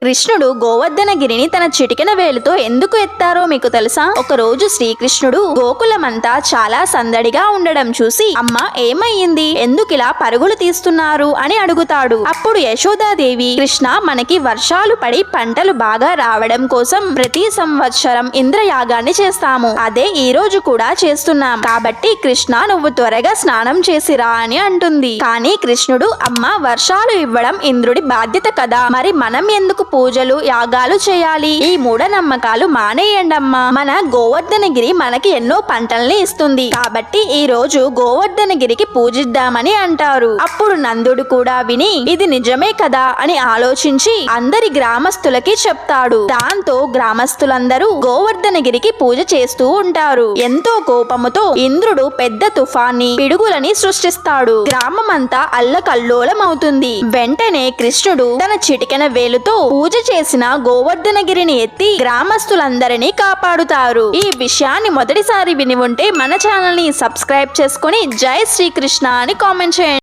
కృష్ణుడు గోవర్ధనగిరిని తన చిటికెన వేలుతో ఎందుకు ఎత్తారో మీకు తెలుసా? ఒకరోజు శ్రీకృష్ణుడు గోకులమంతా చాలా సందడిగా ఉండడం చూసి, అమ్మ ఏమయ్యింది, ఎందుకిలా పరుగులు తీస్తున్నారు అని అడుగుతాడు. అప్పుడు యశోదాదేవి, కృష్ణ, మనకి వర్షాలు పడి పంటలు బాగా రావడం కోసం ప్రతి సంవత్సరం ఇంద్రయాగాన్ని చేస్తాము. అదే ఈ రోజు కూడా చేస్తున్నాం. కాబట్టి కృష్ణ, నువ్వు త్వరగా స్నానం చేసిరా అని అంటుంది. కానీ కృష్ణుడు, అమ్మ, వర్షాలు ఇవ్వడం ఇంద్రుడి బాధ్యత కదా, మరి మనం ఎందుకు పూజలు యాగాలు చేయాలి? ఈ మూఢనమ్మకాలు మానేయండమ్మా. మన గోవర్ధనగిరి మనకి ఎన్నో పంటల్ని ఇస్తుంది కాబట్టి ఈ రోజు గోవర్ధనగిరికి పూజిద్దామని అంటారు. అప్పుడు నందుడు కూడా విని ఇది నిజమే కదా అని ఆలోచించి అందరి గ్రామస్తులకి చెప్తాడు. దాంతో గ్రామస్తులందరూ గోవర్ధనగిరికి పూజ చేస్తూ ఉంటారు. ఎంతో కోపముతో ఇంద్రుడు పెద్ద తుఫాన్ని, పిడుగులని సృష్టిస్తాడు. గ్రామమంతా అల్లకల్లోలం అవుతుంది. వెంటనే కృష్ణుడు తన చిటికెన వేలుతో పూజ చేసిన గోవర్ధనగిరిని ఎత్తి గ్రామస్తులందరినీ కాపాడుతారు. ఈ విషయాన్ని మొదటిసారి విని ఉంటే మన ఛానల్ ని సబ్స్క్రైబ్ చేసుకుని జై శ్రీకృష్ణ అని కామెంట్ చేయండి.